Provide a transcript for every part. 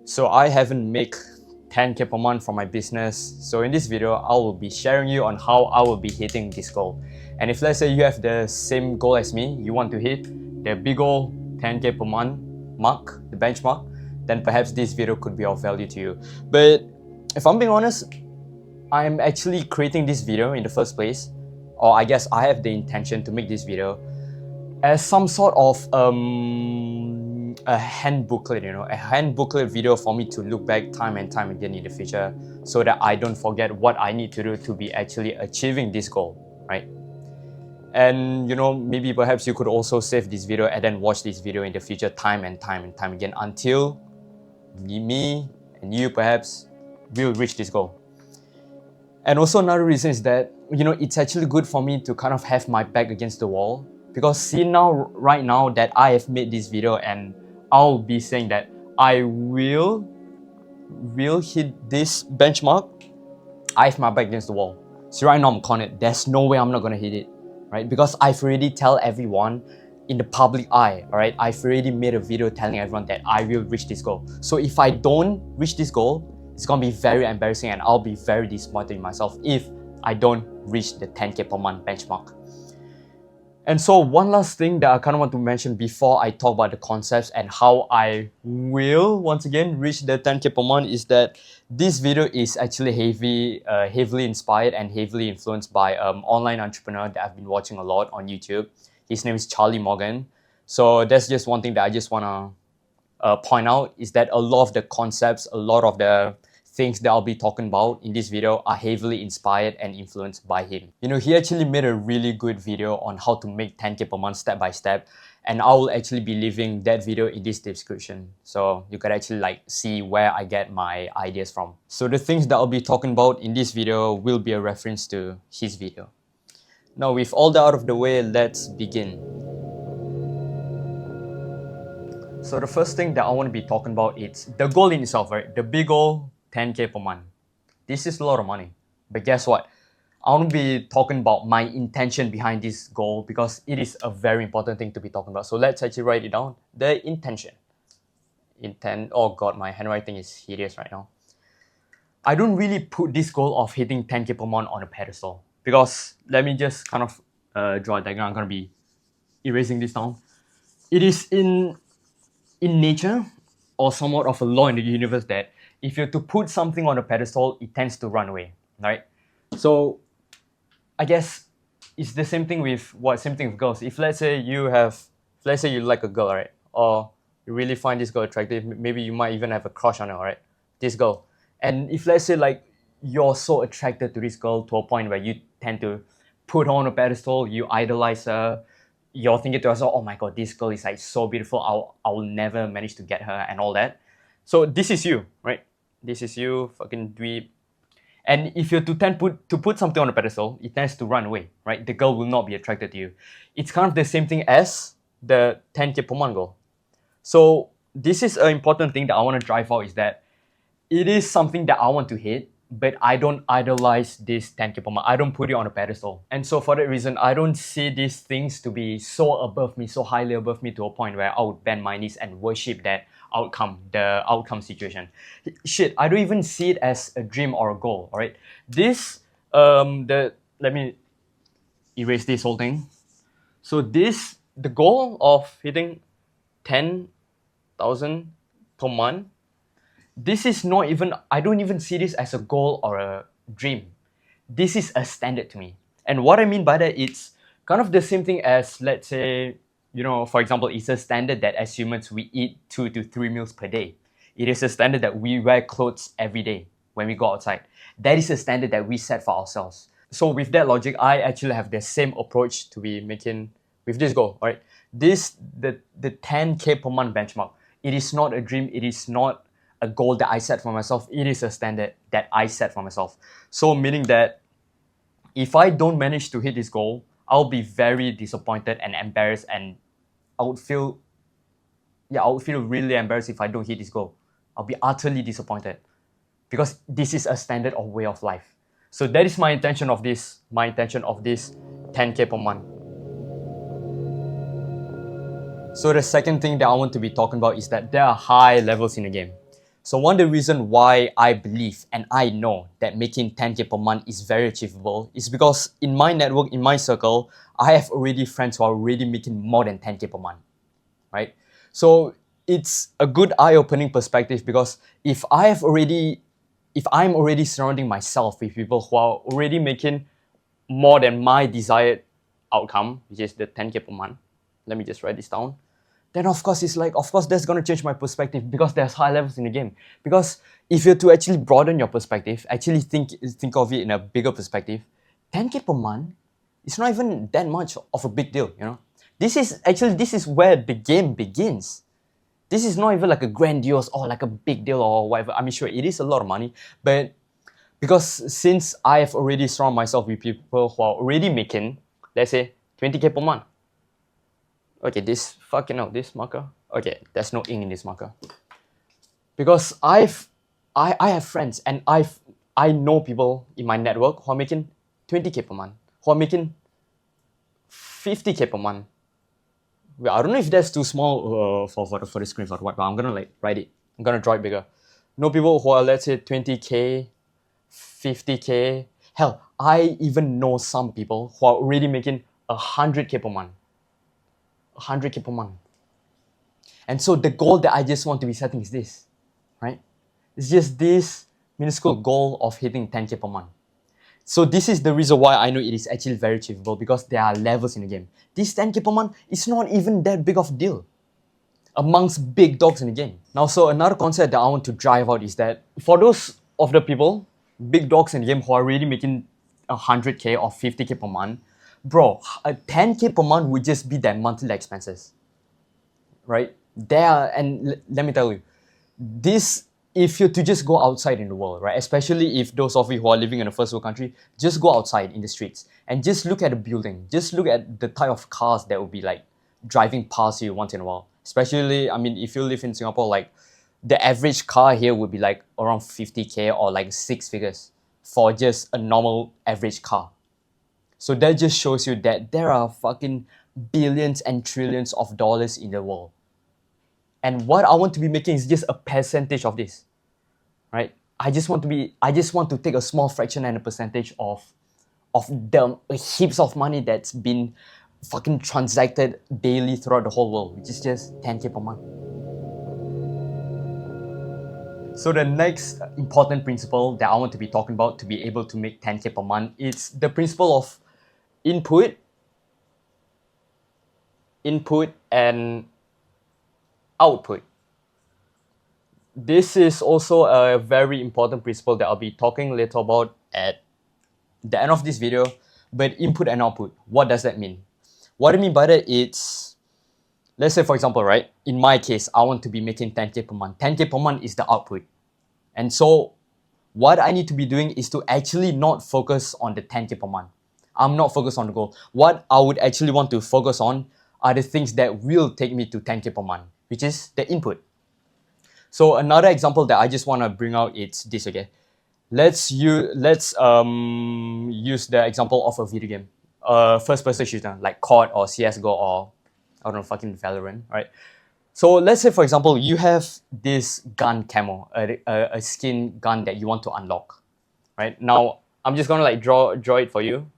So I haven't made 10k per month from my business. So in this video, I will be sharing you on how I will be hitting this goal. And if let's say you have the same goal as me, you want to hit the big goal 10k per month mark, the benchmark, then perhaps this video could be of value to you. But if I'm being honest, I'm actually creating this video in the first place, or I guess I have the intention to make this video as some sort of a hand booklet, a hand booklet video for me to look back time and time again in the future, so that I don't forget what I need to do to be actually achieving this goal, right? And maybe perhaps you could also save this video and then watch this video in the future time and time again until me and you perhaps will reach this goal. And also another reason is that, it's actually good for me to kind of have my back against the wall, because see right now that I have made this video and I'll be saying that I will hit this benchmark, I have my back against the wall. So right now I'm calling it, there's no way I'm not gonna hit it, right? Because I've already tell everyone in the public eye, all right? I've already made a video telling everyone that I will reach this goal. So if I don't reach this goal, it's gonna be very embarrassing and I'll be very disappointed in myself if I don't reach the 10k per month benchmark. And so one last thing that I kind of want to mention before I talk about the concepts and how I will once again reach the 10k per month is that this video is actually heavily inspired and heavily influenced by an online entrepreneur that I've been watching a lot on YouTube. His name is Charlie Morgan. So that's just one thing that I just want to point out, is that a lot of the concepts, a lot of the things that I'll be talking about in this video are heavily inspired and influenced by him. He actually made a really good video on how to make 10k per month step by step, and I will actually be leaving that video in this description, so you can actually see where I get my ideas from. So the things that I'll be talking about in this video will be a reference to his video. Now with all that out of the way, let's begin. So the first thing that I want to be talking about is the goal in itself, right? The big goal, 10k per month. This is a lot of money. But guess what? I want to be talking about my intention behind this goal, because it is a very important thing to be talking about. So let's actually write it down. The intention. Oh God, my handwriting is hideous right now. I don't really put this goal of hitting 10k per month on a pedestal, because let me just kind of draw a diagram. I'm going to be erasing this down. It is in nature, or somewhat of a law in the universe, that if you're to put something on a pedestal, it tends to run away, right? So I guess it's the same thing with girls. If let's say you like a girl, right? Or you really find this girl attractive, maybe you might even have a crush on her, right? This girl. And if let's say you're so attracted to this girl to a point where you tend to put her on a pedestal, you idolize her, you're thinking to yourself, oh my God, this girl is so beautiful, I'll never manage to get her and all that. So this is you, right? This is you, fucking dweeb. And if you're to put something on a pedestal, it tends to run away, right? The girl will not be attracted to you. It's kind of the same thing as the 10k per month goal. So this is an important thing that I want to drive out, is that it is something that I want to hit, but I don't idolize this 10k per month. I don't put it on a pedestal. And so for that reason, I don't see these things to be so above me, so highly above me, to a point where I would bend my knees and worship that outcome, the outcome situation. Shit, I don't even see it as a dream or a goal, all right? Let me erase this whole thing. So the goal of hitting 10,000 per month, this is not even, I don't even see this as a goal or a dream. This is a standard to me. And what I mean by that, it's kind of the same thing as, let's say, for example, it's a standard that as humans, we eat 2 to 3 meals per day. It is a standard that we wear clothes every day when we go outside. That is a standard that we set for ourselves. So with that logic, I actually have the same approach to be making with this goal, all right? The 10k per month benchmark, it is not a dream, it is not a goal that I set for myself, it is a standard that I set for myself. So meaning that if I don't manage to hit this goal, I'll be very disappointed and embarrassed, and I would feel really embarrassed if I don't hit this goal. I'll be utterly disappointed, because this is a standard of way of life. So that is my intention of this 10k per month. So the second thing that I want to be talking about is that there are high levels in the game. So one of the reasons why I believe and I know that making 10K per month is very achievable is because in my network, in my circle, I have already friends who are already making more than 10K per month, right? So it's a good eye-opening perspective because if I'm already surrounding myself with people who are already making more than my desired outcome, which is the 10K per month, let me just write this down, then of course it's like, of course that's going to change my perspective because there's high levels in the game. Because if you're to actually broaden your perspective, actually think of it in a bigger perspective, 10K per month, it's not even that much of a big deal, you know. This is where the game begins. This is not even like a grandiose or like a big deal or whatever. I mean, sure, it is a lot of money, but because since I have already surrounded myself with people who are already making, let's say, 20K per month. Okay, this marker. Okay, there's no ink in this marker. Because I have friends and I know people in my network who are making 20K per month, who are making 50K per month. Well, I don't know if that's too small for the screen for what, but I'm gonna like write it. I'm gonna draw it bigger. No people who are, let's say, 20K, 50K. Hell, I even know some people who are already making 100K per month. 100K per month. And so the goal that I just want to be setting is this, right? It's just this minuscule goal of hitting 10K per month. So this is the reason why I know it is actually very achievable, because there are levels in the game. This 10K per month is not even that big of a deal amongst big dogs in the game. Now, so another concept that I want to drive out is that for those of the people, big dogs in the game who are already making 100K or 50K per month, bro, a 10K per month would just be their monthly expenses, right? Let me tell you, this, if you're to just go outside in the world, right? Especially if those of you who are living in a first world country, just go outside in the streets and just look at the building. Just look at the type of cars that will be like driving past you once in a while. Especially, I mean, if you live in Singapore, like the average car here would be like around 50K or like 6 figures for just a normal average car. So that just shows you that there are fucking billions and trillions of dollars in the world. And what I want to be making is just a percentage of this, right? I just want to take a small fraction and a percentage of the heaps of money that's been fucking transacted daily throughout the whole world, which is just 10K per month. So the next important principle that I want to be talking about to be able to make 10K per month is the principle of input and output. This is also a very important principle that I'll be talking later about at the end of this video. But input and output, what does that mean? What I mean by that is, let's say for example, right? In my case, I want to be making 10K per month. 10K per month is the output. And so what I need to be doing is to actually not focus on the 10K per month. I'm not focused on the goal. What I would actually want to focus on are the things that will take me to 10K per month, which is the input. So another example that I just want to bring out is this, okay? Let's use the example of a video game. First person shooter like COD or CSGO or I don't know, fucking Valorant, right? So let's say for example, you have this gun camo, a skin gun that you want to unlock, right? Now, I'm just gonna like draw it for you.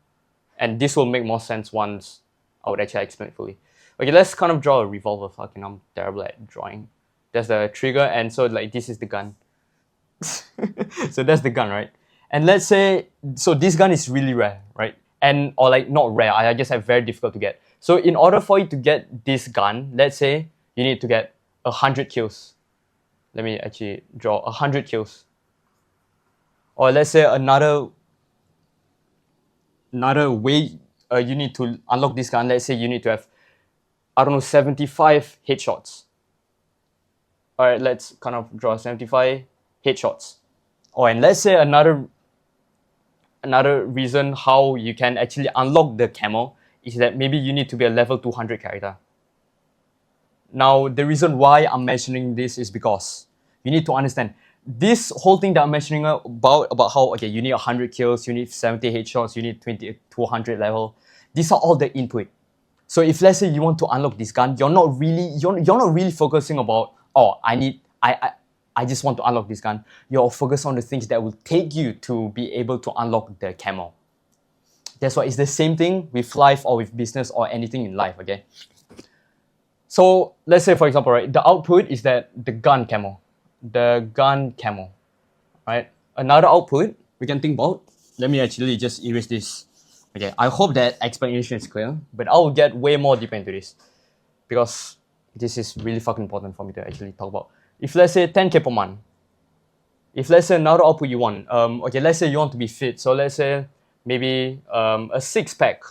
And this will make more sense once I would actually explain it fully. Okay, let's kind of draw a revolver. Fucking, I'm terrible at drawing. There's the trigger, and so like this is the gun. So that's the gun, right? And let's say, so this gun is really rare, right? And, or like not rare, I just have very difficult to get. So in order for you to get this gun, let's say you need to get 100 kills. Let me actually draw 100 kills. Or let's say another way you need to unlock this gun, let's say you need to have, I don't know, 75 headshots. Alright, let's kind of draw 75 headshots. Oh, and let's say another reason how you can actually unlock the camo is that maybe you need to be a level 200 character. Now, the reason why I'm mentioning this is because you need to understand this whole thing that I'm mentioning about how, okay, you need 100 kills, you need 70 headshots, you need 20 to 100 level. These are all the input. So if let's say you want to unlock this gun, you're not really focusing about, oh, I I just want to unlock this gun. You're focused on the things that will take you to be able to unlock the camo. That's why it's the same thing with life or with business or anything in life, okay? So let's say, for example, right, the output is that the gun camo. The gun camo, right? Another output we can think about, let me actually just erase this. Okay, I hope that explanation is clear, but I will get way more deep into this because this is really fucking important for me to actually talk about. If let's say 10K per month, if let's say another output you want, okay, let's say you want to be fit, so let's say maybe a six-pack.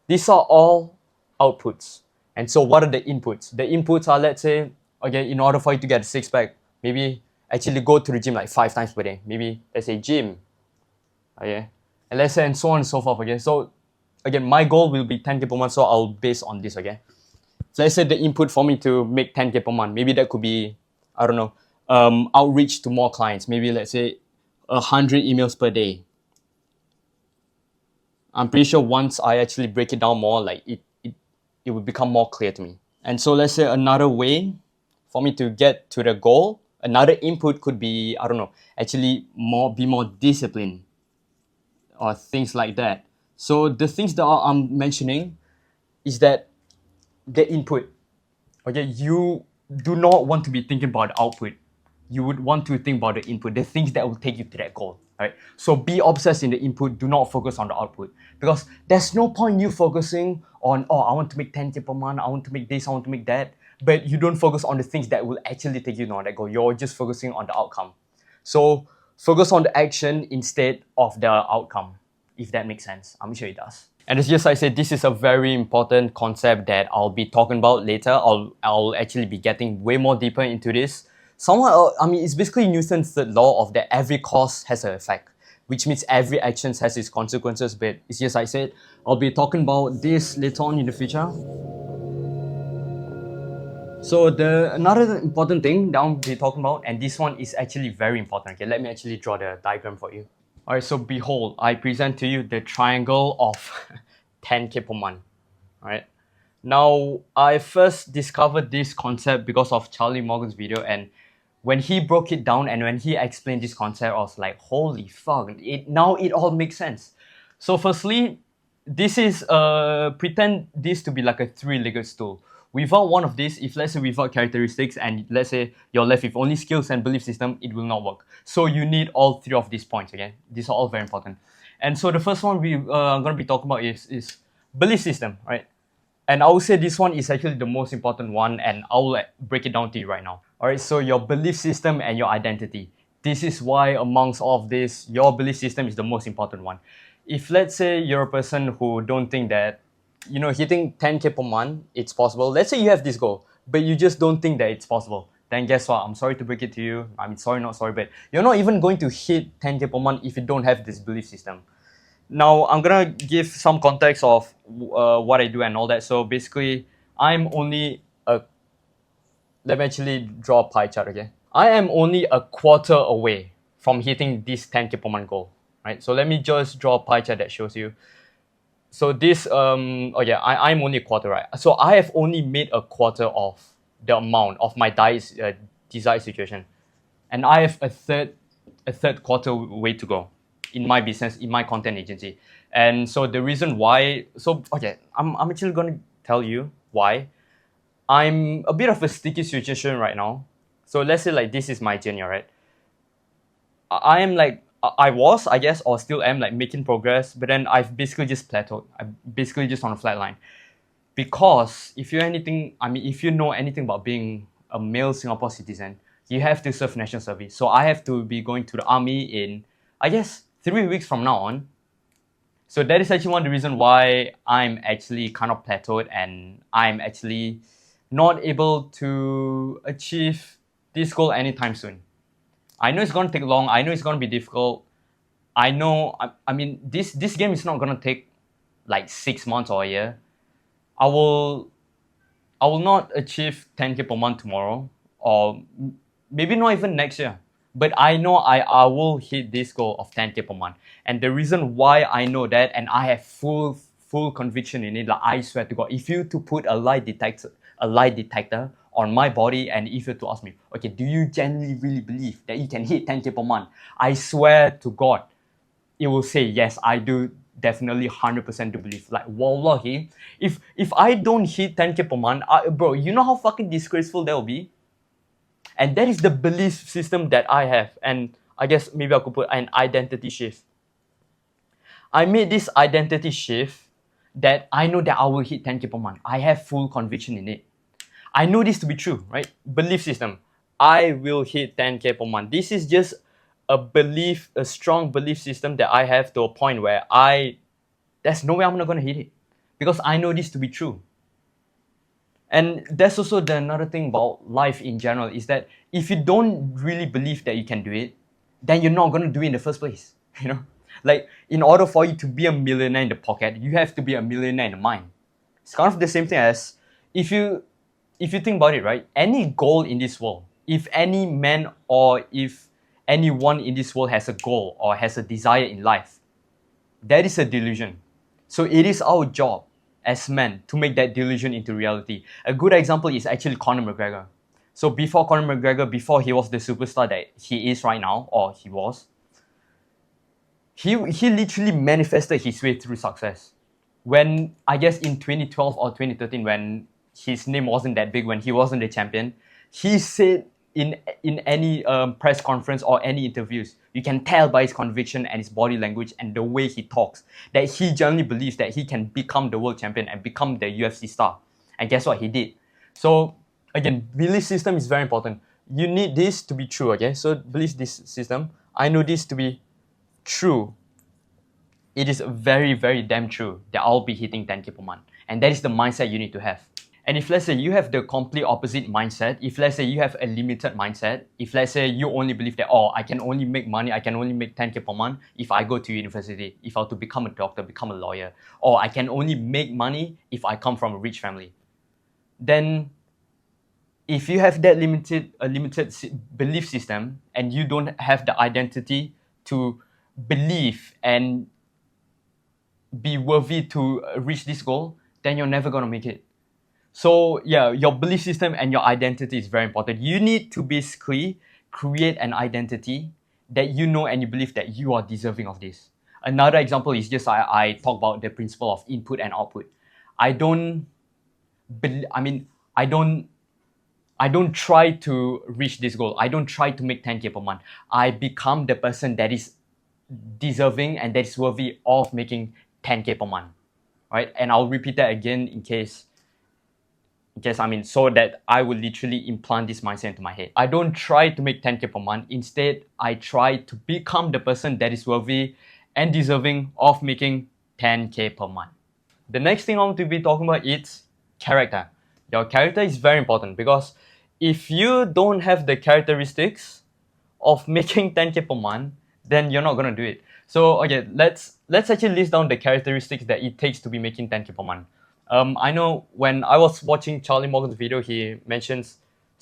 These are all outputs. And so what are the inputs? The inputs are, let's say, okay, in order for you to get a six-pack, maybe actually go to the gym like 5 times per day. Maybe, let's say, gym. Okay? And let's say, and so on and so forth, okay? So, again, my goal will be 10K per month, so I'll base on this, okay? So let's say the input for me to make 10K per month, maybe that could be, I don't know, outreach to more clients. Maybe, let's say, 100 emails per day. I'm pretty sure once I actually break it down more, like it will become more clear to me. And so let's say another way for me to get to the goal, another input could be, I don't know, actually be more disciplined or things like that. So the things that I'm mentioning is that the input, okay, you do not want to be thinking about the output. You would want to think about the input, the things that will take you to that goal, right? So be obsessed in the input, do not focus on the output, because there's no point you focusing on, oh, I want to make 10K per month, I want to make this, I want to make that, but you don't focus on the things that will actually take you to that goal. You're just focusing on the outcome. So focus on the action instead of the outcome, if that makes sense. I'm sure it does. And as just I said, this is a very important concept that I'll be talking about later. I'll actually be getting way more deeper into this. Somehow, I mean, it's basically Newton's third law of that every cause has an effect, which means every action has its consequences. But it's just I said, I'll be talking about this later on in the future. So another important thing that I'll be talking about, and this one is actually very important. Okay, let me actually draw the diagram for you. Alright, so behold, I present to you the triangle of 10K per month. Alright. Now, I first discovered this concept because of Charlie Morgan's video, and when he broke it down and when he explained this concept, I was like, holy fuck, now it all makes sense. So firstly, this is, pretend this to be like a 3-legged stool. Without one of these, if let's say without characteristics and let's say you're left with only skills and belief system, it will not work. So you need all 3 of these points, okay? These are all very important. And so the first one I'm going to be talking about is belief system, right? And I will say this one is actually the most important one, and I will break it down to you right now. Alright, so your belief system and your identity. This is why amongst all of this, your belief system is the most important one. If let's say you're a person who don't think that, you know, hitting 10K per month, it's possible. Let's say you have this goal, but you just don't think that it's possible. Then guess what? I'm sorry to break it to you. I mean, sorry, not sorry, but you're not even going to hit 10K per month if you don't have this belief system. Now, I'm gonna give some context of what I do and all that. So basically, I'm only let me actually draw a pie chart, okay? I am only a quarter away from hitting this 10K per month goal, right? So let me just draw a pie chart that shows you. So this, I'm only a quarter, right? So I have only made a quarter of the amount of my desired situation. And I have a third quarter way to go in my business, in my content agency. And so the reason why, I'm actually going to tell you why. I'm a bit of a sticky situation right now. So let's say like this is my journey, right? I was, I guess, or still am like making progress, but then I've basically just plateaued. I'm basically just on a flat line. Because if you know anything about being a male Singapore citizen, you have to serve national service. So I have to be going to the army in, I guess, 3 weeks from now on. So that is actually one of the reasons why I'm actually kind of plateaued and I'm actually not able to achieve this goal anytime soon. I know it's going to take long. I know it's going to be difficult. I know, this game is not going to take like 6 months or a year. I will not achieve 10K per month tomorrow, or maybe not even next year. But I know I will hit this goal of 10K per month. And the reason why I know that, and I have full conviction in it, like I swear to God, if you to put a lie detector on my body, and if you were to ask me, okay, do you genuinely really believe that you can hit 10K per month? I swear to God, it will say, yes, I do definitely 100% do believe. Like, wallahi, if I don't hit 10K per month, bro, you know how fucking disgraceful that will be? And that is the belief system that I have. And I guess maybe I could put an identity shift. I made this identity shift that I know that I will hit 10K per month. I have full conviction in it. I know this to be true, right? Belief system. I will hit 10K per month. This is just a belief, a strong belief system that I have to a point where there's no way I'm not going to hit it. Because I know this to be true. And that's also another thing about life in general, is that if you don't really believe that you can do it, then you're not going to do it in the first place. You know, like, in order for you to be a millionaire in the pocket, you have to be a millionaire in the mind. It's kind of the same thing as if you think about it, right? Any goal in this world, if any man or if anyone in this world has a goal or has a desire in life, that is a delusion. So it is our job as men to make that delusion into reality. A good example is actually Conor McGregor. So before Conor McGregor, before he was the superstar that he is right now, or he was, he literally manifested his way through success. When, I guess in 2012 or 2013, when his name wasn't that big, when he wasn't the champion, he said in any press conference or any interviews, you can tell by his conviction and his body language and the way he talks that he genuinely believes that he can become the world champion and become the UFC star. And guess what? He did. So again, belief system is very important. You need this to be true, okay? So believe this system. I know this to be true. It is very, very damn true that I'll be hitting 10K per month. And that is the mindset you need to have. And if let's say you have the complete opposite mindset, if let's say you have a limited mindset, if let's say you only believe that, oh, I can only make money, I can only make 10K per month if I go to university, if I were to become a doctor, become a lawyer, or I can only make money if I come from a rich family, then if you have that limited belief system and you don't have the identity to believe and be worthy to reach this goal, then you're never going to make it. So yeah, your belief system and your identity is very important. You need to basically create an identity that you know and you believe that you are deserving of this. Another example is just I talk about the principle of input and output. I don't try to reach this goal. I don't try to make 10K per month. I become the person that is deserving and that is worthy of making 10K per month, right? And I'll repeat that again so that I will literally implant this mindset into my head. I don't try to make 10K per month. Instead, I try to become the person that is worthy and deserving of making 10K per month. The next thing I want to be talking about is character. Your character is very important because if you don't have the characteristics of making 10K per month, then you're not gonna do it. So okay, let's actually list down the characteristics that it takes to be making 10K per month. I know when I was watching Charlie Morgan's video, he mentions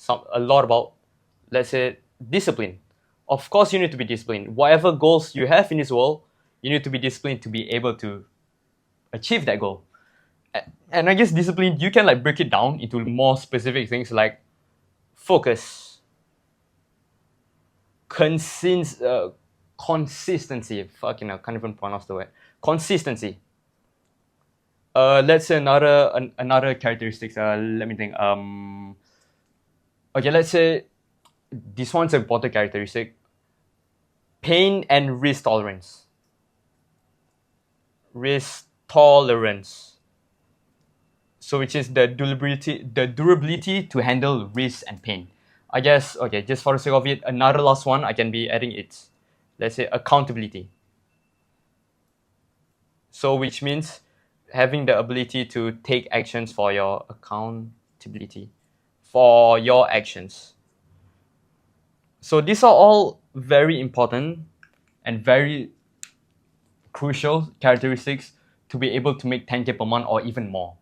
a lot about, let's say, discipline. Of course, you need to be disciplined. Whatever goals you have in this world, you need to be disciplined to be able to achieve that goal. And I guess discipline, you can like break it down into more specific things like focus, consistency. Fucking, I can't even pronounce the word. Consistency. Let's say another characteristics. Let me think. Okay, let's say this one's an important characteristic. Pain and risk tolerance. Risk tolerance. So which is the durability to handle risk and pain. I guess, okay, just for the sake of it, another last one I can be adding it's, let's say, accountability. So which means having the ability to take actions for your accountability, for your actions. So these are all very important and very crucial characteristics to be able to make 10K per month or even more.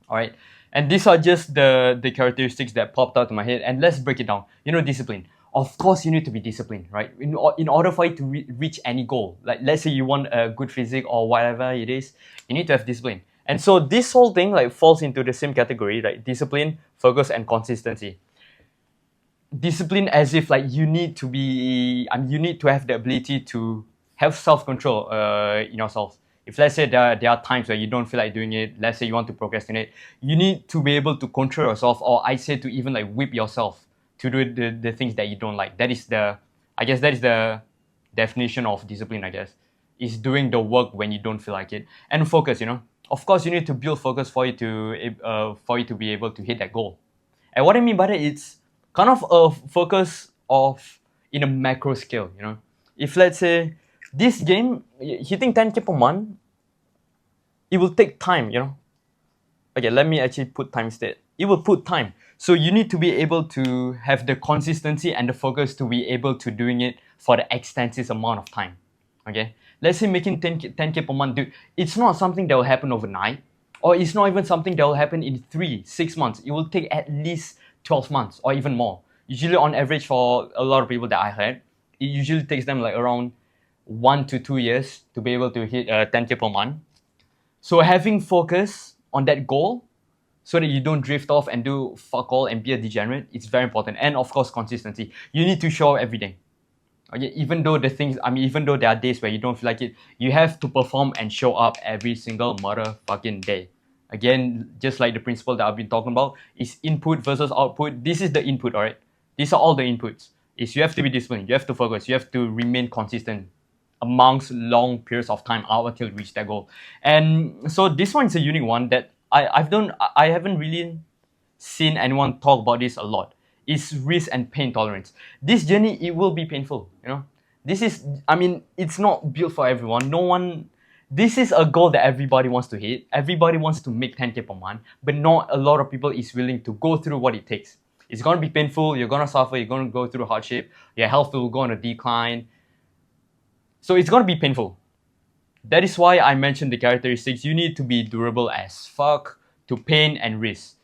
All right, and these are just the characteristics that popped out to my head. And let's break it down. Discipline. Of course, you need to be disciplined, right? In order for you to reach any goal, like let's say you want a good physique or whatever it is, you need to have discipline. And so this whole thing like falls into the same category, like discipline, focus, and consistency. Discipline as if like you need to be, you need to have the ability to have self-control in yourself. If let's say there are times where you don't feel like doing it, let's say you want to procrastinate, you need to be able to control yourself, or I say to even like whip yourself to do the things that you don't like. That is the, I guess that is the definition of discipline, I guess, is doing the work when you don't feel like it. And focus, of course you need to build focus for you to be able to hit that goal. And what I mean by that, it's kind of a focus of in a macro scale. If let's say this game hitting 10K per month, it will take time. Okay, let me actually put time instead. It will put time. So you need to be able to have the consistency and the focus to be able to doing it for the extensive amount of time. Okay, let's say making 10K per month, dude, it's not something that will happen overnight, or it's not even something that will happen in 3-6 months. It will take at least 12 months or even more. Usually on average for a lot of people that I heard, it usually takes them like around 1 to 2 years to be able to hit 10K per month. So having focus on that goal so that you don't drift off and do fuck all and be a degenerate, it's very important. And of course, consistency. You need to show up every day. Okay, even though even though there are days where you don't feel like it, you have to perform and show up every single motherfucking day. Again, just like the principle that I've been talking about, is input versus output. This is the input, all right? These are all the inputs. Is you have to be disciplined, you have to focus, you have to remain consistent amongst long periods of time out until you reach that goal. And so this one is a unique one that I haven't really seen anyone talk about this a lot. Is risk and pain tolerance. This journey, it will be painful. This is, it's not built for everyone. No one, this is a goal that everybody wants to hit. Everybody wants to make 10K per month, but not a lot of people is willing to go through what it takes. It's going to be painful, you're going to suffer, you're going to go through hardship, your health will go on a decline. So it's going to be painful. That is why I mentioned the characteristics. You need to be durable as fuck to pain and risk.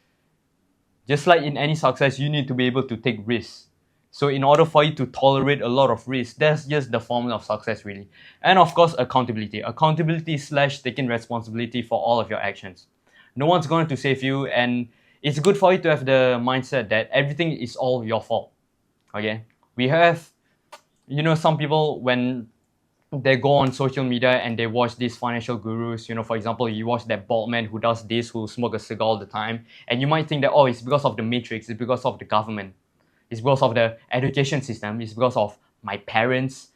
Just like in any success, you need to be able to take risks. So in order for you to tolerate a lot of risk, that's just the formula of success, really. And of course, accountability. Accountability / taking responsibility for all of your actions. No one's going to save you, and it's good for you to have the mindset that everything is all your fault. Okay? We have, some people, when they go on social media and they watch these financial gurus, for example, you watch that bald man who does this, who smoke a cigar all the time, and you might think that, oh, it's because of the matrix, it's because of the government, it's because of the education system, it's because of my parents,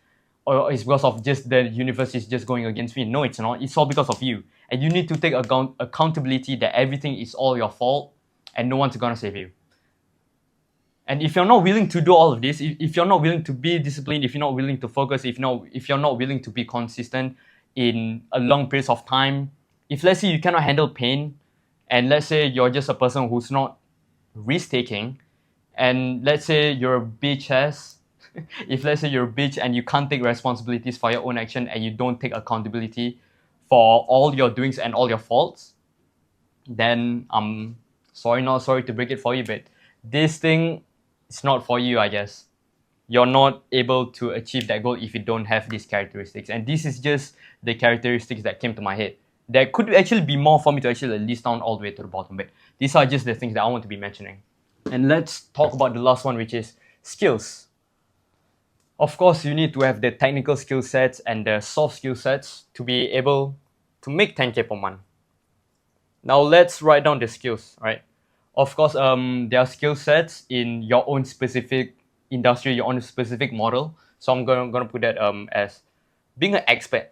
or it's because of just the universe is just going against me. No, it's not. It's all because of you. And you need to take accountability that everything is all your fault and no one's gonna save you. And if you're not willing to do all of this, if you're not willing to be disciplined, if you're not willing to focus, if you're not willing to be consistent in a long period of time, if let's say you cannot handle pain, and let's say you're just a person who's not risk-taking, and let's say you're a bitch ass, if let's say you're a bitch and you can't take responsibilities for your own action and you don't take accountability for all your doings and all your faults, then I'm sorry to break it for you, but this thing, it's not for you, I guess. You're not able to achieve that goal if you don't have these characteristics. And this is just the characteristics that came to my head. There could actually be more for me to actually list down all the way to the bottom, but these are just the things that I want to be mentioning. And let's talk about the last one, which is skills. Of course, you need to have the technical skill sets and the soft skill sets to be able to make 10K per month. Now let's write down the skills, right? Of course, there are skill sets in your own specific industry, your own specific model. So I'm gonna put that as being an expert.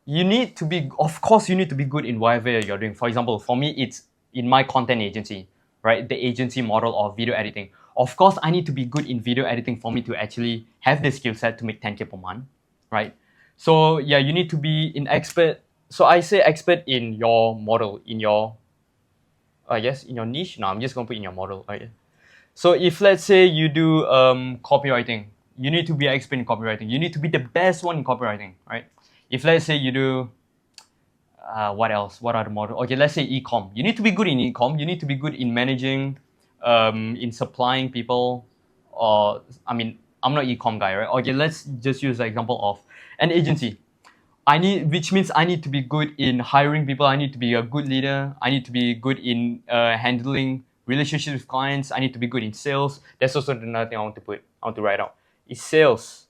You need to be, of course, you need to be good in whatever you're doing. For example, for me, it's in my content agency, right? The agency model of video editing. Of course, I need to be good in video editing for me to actually have the skill set to make 10K per month, right? So yeah, you need to be an expert. So I say expert in your model, in your in your niche. No, I'm just gonna put in your model. Right? So if let's say you do copywriting, you need to be an expert in copywriting. You need to be the best one in copywriting, right? If let's say you do, what else? What are the models? Okay, let's say e-com. You need to be good in e-com. You need to be good in managing, in supplying people. Or I'm not e-com guy, right? Okay, let's just use the example of an agency. which means I need to be good in hiring people. I need to be a good leader. I need to be good in handling relationships with clients. I need to be good in sales. That's also another thing I want to write out. Is sales.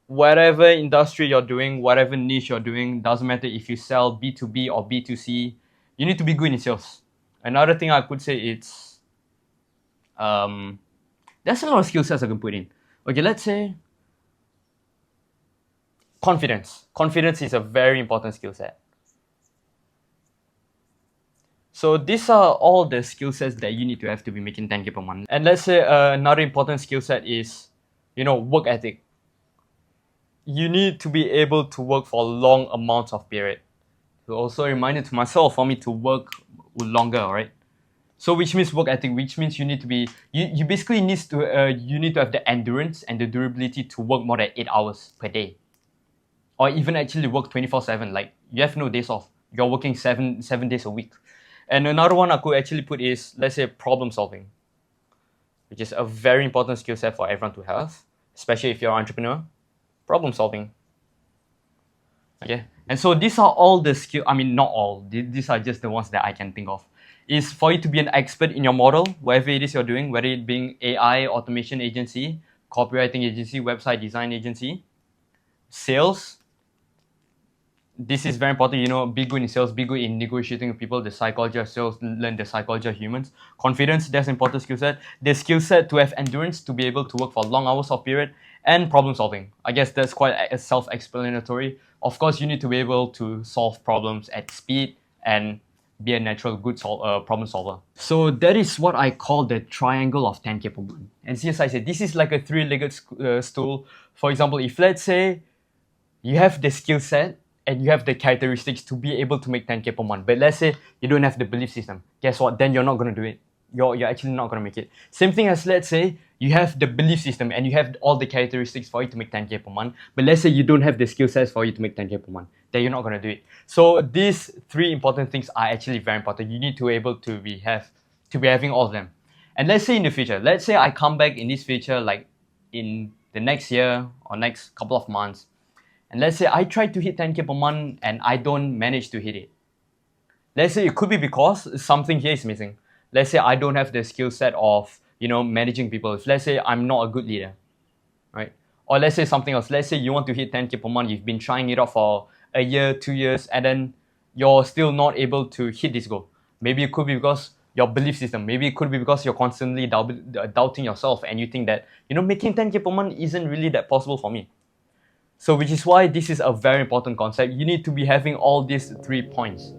Whatever industry you're doing, whatever niche you're doing, doesn't matter if you sell B2B or B2C, you need to be good in sales. Another thing I could say is, there's a lot of skill sets I can put in. Okay, let's say confidence. Confidence is a very important skill set. So these are all the skill sets that you need to have to be making 10K per month. And let's say another important skill set is, work ethic. You need to be able to work for long amounts of period. So also a reminder to myself for me to work longer, right? So which means work ethic, which means you need to be, you basically need to have the endurance and the durability to work more than 8 hours per day. Or even actually work 24/7, like you have no days off. You're working seven days a week. And another one I could actually put is, let's say, problem solving, which is a very important skill set for everyone to have, especially if you're an entrepreneur. Problem solving. Okay, and so these are all the skills. I mean, not all. These are just the ones that I can think of. Is for you to be an expert in your model, whatever it is you're doing, whether it being AI, automation agency, copywriting agency, website design agency, sales. This is very important, be good in sales, be good in negotiating with people, the psychology of sales, learn the psychology of humans. Confidence, that's an important skill set. The skill set to have endurance, to be able to work for long hours of period, and problem solving. I guess that's quite self-explanatory. Of course, you need to be able to solve problems at speed and be a natural good problem solver. So that is what I call the triangle of 10K per month. And as I said, this is like a three-legged stool. For example, if let's say you have the skill set, and you have the characteristics to be able to make 10K per month. But let's say you don't have the belief system. Guess what? Then you're not going to do it. You're actually not going to make it. Same thing as, let's say you have the belief system and you have all the characteristics for you to make 10K per month. But let's say you don't have the skill sets for you to make 10K per month. Then you're not going to do it. So these three important things are actually very important. You need to be able to be having all of them. And let's say in the future, let's say I come back in this future, like in the next year or next couple of months, and let's say I try to hit 10K per month and I don't manage to hit it. Let's say it could be because something here is missing. Let's say I don't have the skill set of, managing people. If let's say I'm not a good leader, right? Or let's say something else. Let's say you want to hit 10K per month. You've been trying it out for a year, 2 years, and then you're still not able to hit this goal. Maybe it could be because your belief system. Maybe it could be because you're constantly doubting yourself and you think that, making 10K per month isn't really that possible for me. So which is why this is a very important concept. You need to be having all these 3 points.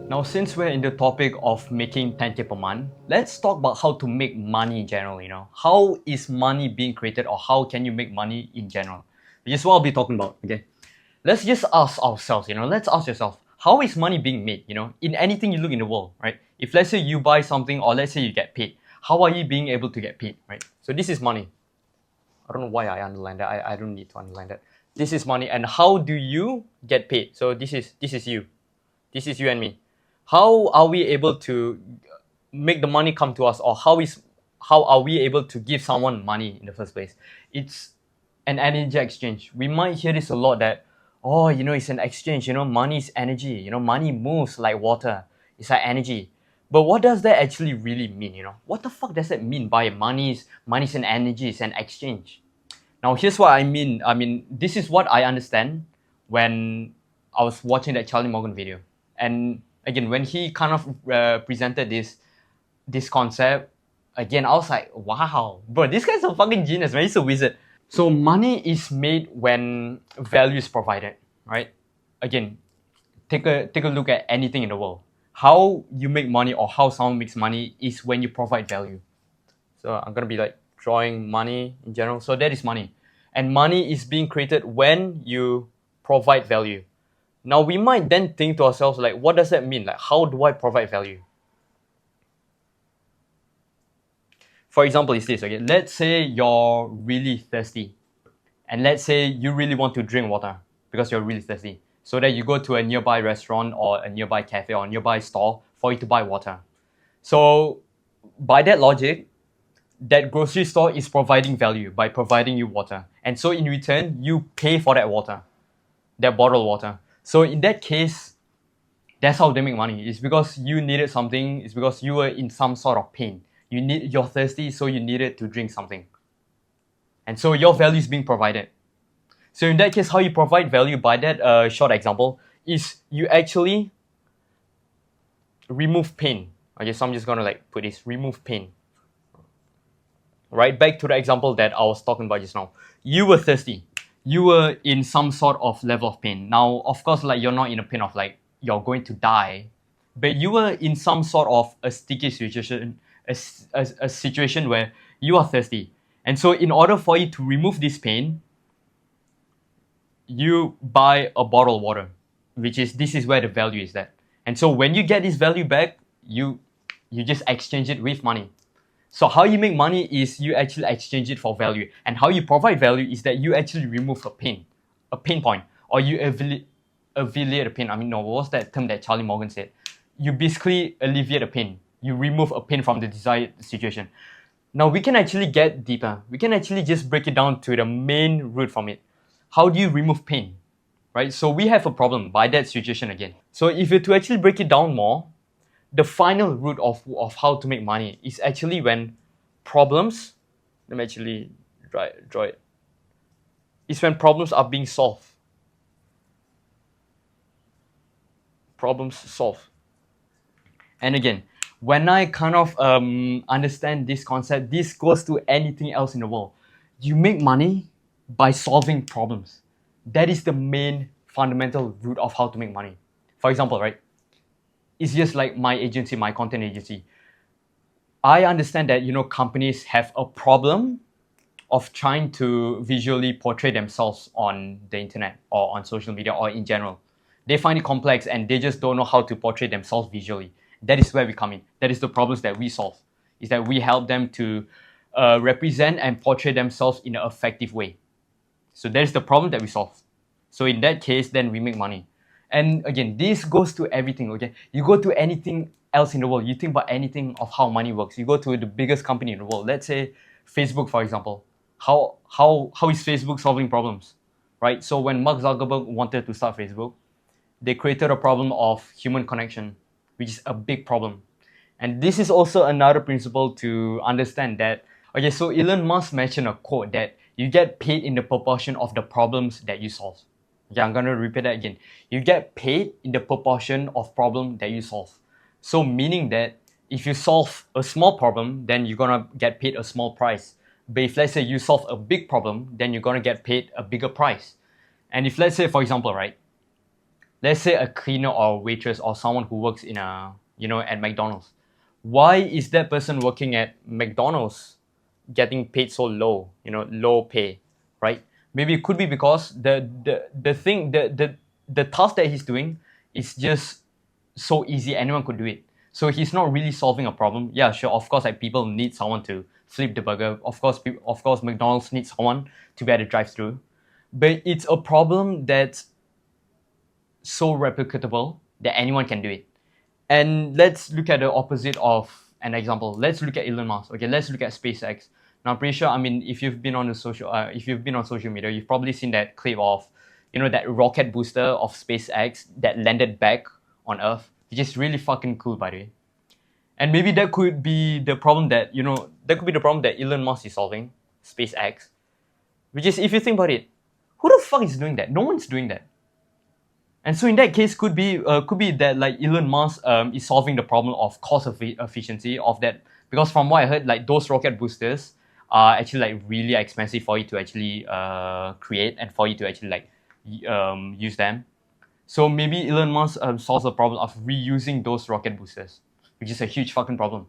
Now, since we're in the topic of making 10K per month, let's talk about how to make money in general, How is money being created, or how can you make money in general? Which is what I'll be talking about, okay? Let's just ask ourselves, let's ask yourself, how is money being made, in anything you look in the world, right? If let's say you buy something, or let's say you get paid, how are you being able to get paid, right? So this is money. I don't know why I underlined that. I don't need to underline that. This is money, and how do you get paid? So this is you. This is you and me. How are we able to make the money come to us, or how are we able to give someone money in the first place? It's an energy exchange. We might hear this a lot that, it's an exchange, money is energy, money moves like water. It's like energy. But what does that actually really mean, What the fuck does that mean by money is an energy, it's an exchange? Now, here's what I mean. This is what I understand when I was watching that Charlie Morgan video. And again, when he kind of presented this concept, again, I was like, wow, bro, this guy's a fucking genius, man. He's a wizard. So money is made when value is provided, right? Again, take a look at anything in the world. How you make money, or how someone makes money, is when you provide value. So I'm gonna be like drawing money in general. So that is money. And money is being created when you provide value. Now we might then think to ourselves, like, what does that mean? Like, how do I provide value? For example, it's this, okay? Let's say you're really thirsty. And let's say you really want to drink water because you're really thirsty. So that you go to a nearby restaurant or a nearby cafe or a nearby store for you to buy water. So by that logic, that grocery store is providing value by providing you water. And so in return, you pay for that water, that bottled water. So in that case, that's how they make money. It's because you needed something. It's because you were in some sort of pain. You're thirsty, so you needed to drink something. And so your value is being provided. So in that case, how you provide value by that short example is you actually remove pain. Okay, so I'm just gonna like put this, remove pain. Right, back to the example that I was talking about just now. You were thirsty. You were in some sort of level of pain. Now, of course, like you're not in a pain of like you're going to die, but you were in some sort of a sticky situation, a situation where you are thirsty. And so in order for you to remove this pain, you buy a bottle of water, this is where the value is that. And so when you get this value back, you just exchange it with money. So how you make money is you actually exchange it for value. And how you provide value is that you actually remove a pain point, or you alleviate a pain. I mean, no, what's that term that Charlie Morgan said? You basically alleviate a pain. You remove a pain from the desired situation. Now we can actually get deeper. We can actually just break it down to the main root from it. How do you remove pain? Right? So we have a problem by that situation again. So if you to actually break it down more, the final root of how to make money is actually when problems, let me actually draw it. It's when problems are being solved. Problems solved. And again, when I kind of understand this concept, this goes to anything else in the world. You make money by solving problems. That is the main fundamental root of how to make money. For example, right? It's just like my agency, my content agency. I understand that, companies have a problem of trying to visually portray themselves on the internet or on social media or in general. They find it complex and they just don't know how to portray themselves visually. That is where we come in. That is the problems that we solve. Is that we help them to represent and portray themselves in an effective way. So that is the problem that we solve. So in that case, then we make money. And again, this goes to everything, okay? You go to anything else in the world, you think about anything of how money works. You go to the biggest company in the world, let's say Facebook, for example. How is Facebook solving problems, right? So when Mark Zuckerberg wanted to start Facebook, they created a problem of human connection, which is a big problem. And this is also another principle to understand that, okay, so Elon Musk mentioned a quote that you get paid in the proportion of the problems that you solve. Okay, I'm going to repeat that again. You get paid in the proportion of problem that you solve. So meaning that if you solve a small problem, then you're going to get paid a small price. But if let's say you solve a big problem, then you're going to get paid a bigger price. And if let's say, for example, right, let's say a cleaner or a waitress or someone who works in at McDonald's. Why is that person working at McDonald's getting paid so low, low pay, right? Maybe it could be because the task that he's doing is just so easy, anyone could do it. So he's not really solving a problem. Yeah, sure, of course, like people need someone to flip the burger. Of course, McDonald's needs someone to be at the drive-through. But it's a problem that's so replicatable that anyone can do it. And let's look at the opposite of an example. Let's look at Elon Musk. Okay, let's look at SpaceX. Now, I'm pretty sure. I mean, if you've been on social media, you've probably seen that clip of, that rocket booster of SpaceX that landed back on Earth, which is really fucking cool, by the way. And maybe that could be the problem that Elon Musk is solving, SpaceX. Which is, if you think about it, who the fuck is doing that? No one's doing that. And so in that case, could be that like Elon Musk is solving the problem of cost efficiency of that, because from what I heard, like those rocket boosters are actually like really expensive for you to actually create and for you to actually like use them. So maybe Elon Musk solves the problem of reusing those rocket boosters, which is a huge fucking problem.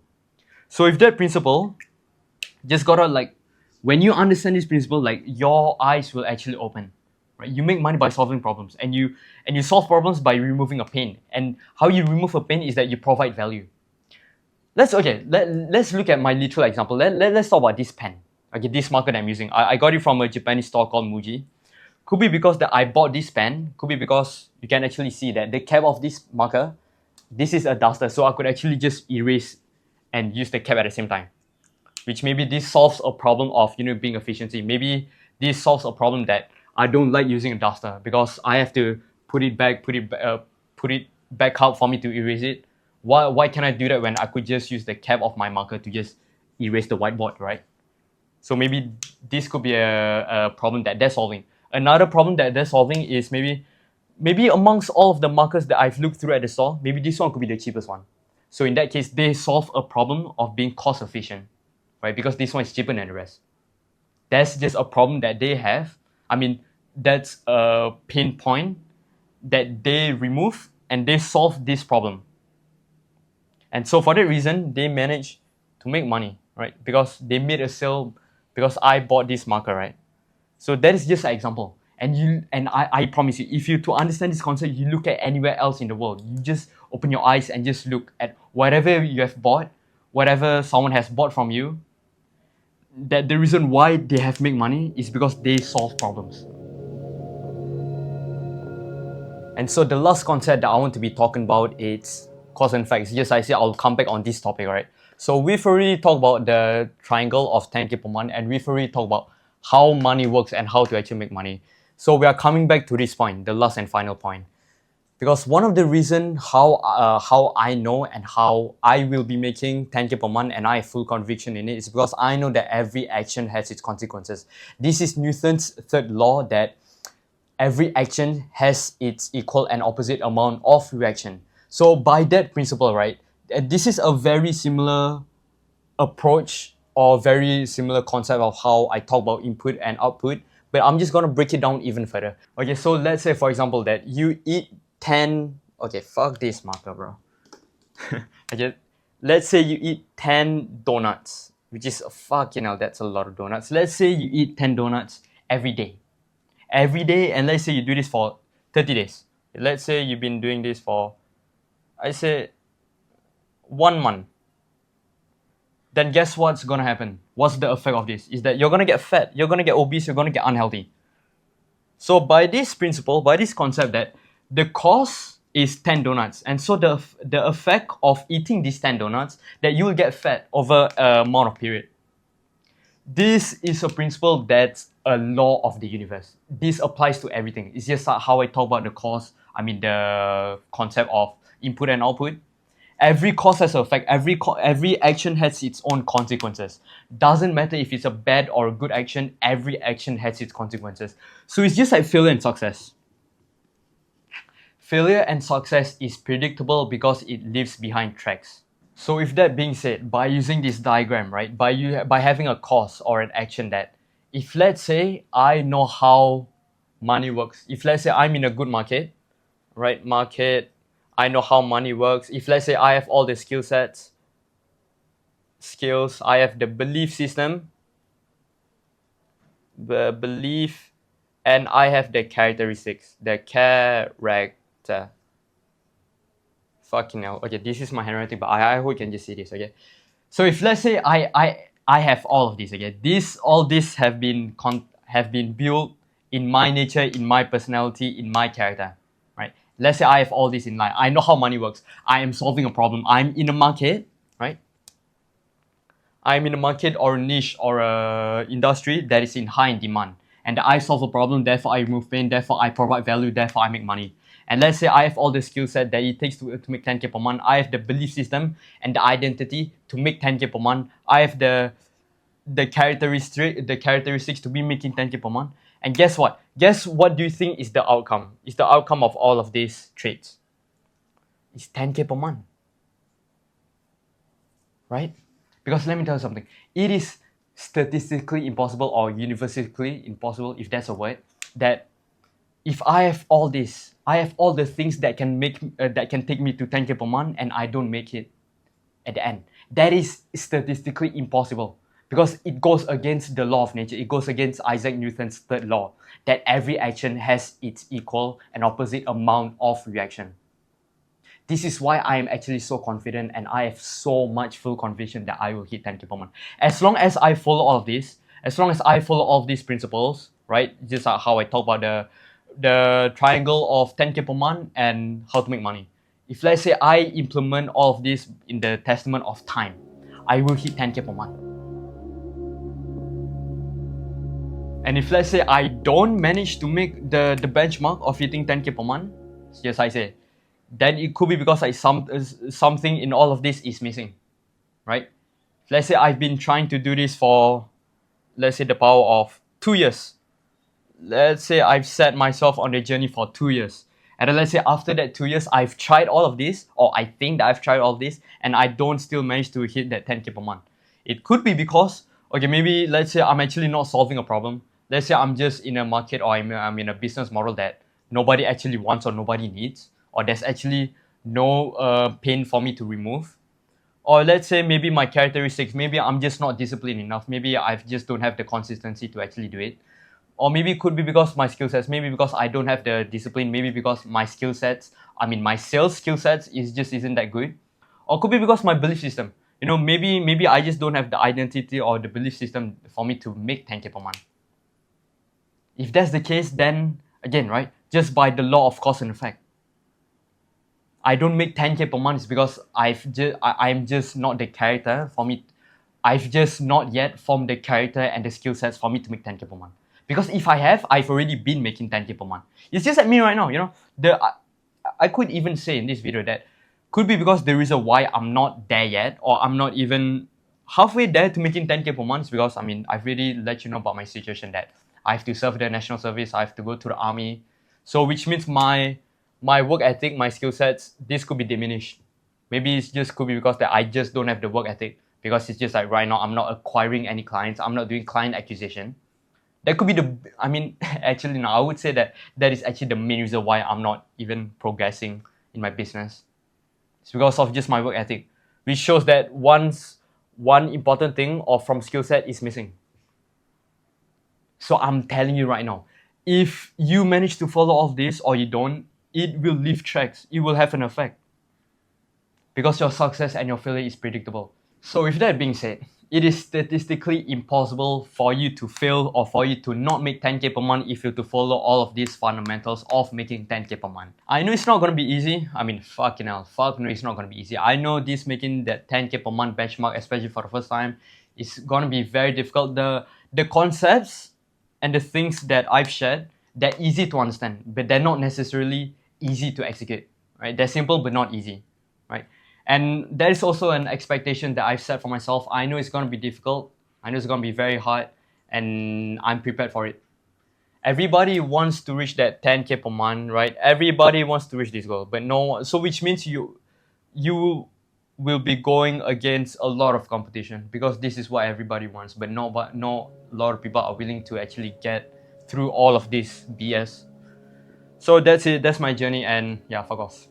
So if that principle, just gotta like, when you understand this principle, like your eyes will actually open. Right? You make money by solving problems, and you solve problems by removing a pain. And how you remove a pain is that you provide value. Let's look at my literal example. Let's talk about this pen. Okay, this marker that I'm using. I got it from a Japanese store called Muji. Could be because that I bought this pen. Could be because you can actually see that the cap of this marker, this is a duster, so I could actually just erase and use the cap at the same time. which maybe this solves a problem of being efficiency. Maybe this solves a problem that I don't like using a duster because I have to put it back out for me to erase it. Why can I do that when I could just use the cap of my marker to just erase the whiteboard, right? So maybe this could be a problem that they're solving. Another problem that they're solving is maybe amongst all of the markers that I've looked through at the store, maybe this one could be the cheapest one. So in that case, they solve a problem of being cost efficient, right? Because this one is cheaper than the rest. That's just a problem that they have. I mean, that's a pain point that they remove and they solve this problem. And so for that reason, they manage to make money, right? Because they made a sale because I bought this marker, right? So that is just an example. And I promise you, if you to understand this concept, you look at anywhere else in the world. You just open your eyes and just look at whatever you have bought, whatever someone has bought from you, that the reason why they have made money is because they solve problems. And so the last concept that I want to be talking about is cause and effects. Yes, I say I'll come back on this topic, right? So we've already talked about the triangle of 10K per month, and we've already talked about how money works and how to actually make money. So we are coming back to this point, the last and final point. Because one of the reasons how I know and how I will be making 10K per month and I have full conviction in it is because I know that every action has its consequences. This is Newton's third law, that every action has its equal and opposite amount of reaction. So by that principle, right, this is a very similar approach or very similar concept of how I talk about input and output, but I'm just gonna break it down even further. Okay, so let's say for example that you eat 10, okay, fuck this marker, bro. Okay, let's say you eat 10 donuts, which is fucking hell, that's a lot of donuts. Let's say you eat 10 donuts every day. And let's say you do this for 30 days. Let's say you've been doing this for, I say, 1 month. Then guess what's gonna happen? What's the effect of this? Is that you're gonna get fat, you're gonna get obese, you're gonna get unhealthy. So by this principle, by this concept that the cost is 10 donuts, and so the effect of eating these 10 donuts, that you will get fat over a amount of period. This is a principle that's a law of the universe. This applies to everything. It's just how I talk about the cause, the concept of input and output. Every cause has an effect. Every action has its own consequences. Doesn't matter if it's a bad or a good action, every action has its consequences. So it's just like failure and success. Failure and success is predictable because it leaves behind tracks. So with that being said, by using this diagram, right, by having a cause or an action, that if let's say I know how money works, if let's say I'm in a good market, right, I know how money works. If let's say I have all the skills, I have the belief system, and I have the characteristics, the character. Fucking hell. Okay, this is my handwriting, but I hope you can just see this, okay? So if let's say I have all of this, okay? All this have been built in my nature, in my personality, in my character, right? Let's say I have all this in life. I know how money works. I am solving a problem. I'm in a market, right? I'm in a market or a niche or a industry that is in high demand. And I solve a problem, therefore I remove pain, therefore I provide value, therefore I make money. And let's say I have all the skill set that it takes to make 10K per month. I have the belief system and the identity to make 10K per month. I have the characteristics to be making 10K per month. And guess what? Guess what do you think is the outcome? Is the outcome of all of these traits? It's 10K per month. Right? Because let me tell you something. It is statistically impossible or universally impossible, if that's a word, that if I have all this, I have all the things that can take me to 10K per month and I don't make it at the end. That is statistically impossible because it goes against the law of nature. It goes against Isaac Newton's third law, that every action has its equal and opposite amount of reaction. This is why I am actually so confident and I have so much full conviction that I will hit 10K per month. As long as I follow all of this, as long as I follow all of these principles, right? Just how I talk about the triangle of 10K per month and how to make money. If let's say I implement all of this in the testament of time, I will hit 10K per month. And if let's say I don't manage to make the benchmark of hitting 10k per month, yes, I say, then it could be because something in all of this is missing, right? Let's say I've been trying to do this for, let's say, the power of 2 years. Let's say I've set myself on the journey for 2 years. And then let's say after that 2 years, I've tried all of this, or I think that I've tried all of this, and I don't still manage to hit that 10k per month. It could be because, okay, maybe let's say I'm actually not solving a problem. Let's say I'm just in a market, or I'm in a business model that nobody actually wants or nobody needs, or there's actually no pain for me to remove. Or let's say maybe my characteristics, maybe I'm just not disciplined enough. Maybe I just don't have the consistency to actually do it. Or maybe it could be because my skill sets, maybe because I don't have the discipline, maybe because my skill sets, my sales skill sets isn't that good. Or could be because my belief system. Maybe I just don't have the identity or the belief system for me to make 10k per month. If that's the case, then again, right, just by the law of cause and effect, I don't make 10k per month is because I'm just not the character for me. I've just not yet formed the character and the skill sets for me to make 10k per month. Because if I have, I've already been making 10k per month. It's just at me right now, I could even say in this video that could be because the reason why I'm not there yet, or I'm not even halfway there to making 10k per month is because I've already let you know about my situation that I have to serve the national service, I have to go to the army. So which means my work ethic, my skill sets, this could be diminished. Maybe it's just could be because that I just don't have the work ethic, because it's just like right now I'm not acquiring any clients, I'm not doing client acquisition. That could be actually no, I would say that is actually the main reason why I'm not even progressing in my business. It's because of just my work ethic, which shows that one important thing or from skill set is missing. So I'm telling you right now, if you manage to follow all of this or you don't, it will leave tracks. It will have an effect. Because your success and your failure is predictable. So with that being said, it is statistically impossible for you to fail or for you to not make 10k per month if you to follow all of these fundamentals of making 10k per month. I know it's not going to be easy. Fucking hell. Fuck no, it's not going to be easy. I know this making that 10k per month benchmark, especially for the first time, is going to be very difficult. The concepts and the things that I've shared, they're easy to understand, but they're not necessarily easy to execute. Right? They're simple but not easy. Right? And there is also an expectation that I've set for myself. I know it's going to be difficult. I know it's going to be very hard, and I'm prepared for it. Everybody wants to reach that 10k per month, right? Everybody wants to reach this goal, but no one. So which means you will be going against a lot of competition, because this is what everybody wants, but no a lot of people are willing to actually get through all of this BS. So that's it. That's my journey, and yeah, fuck off.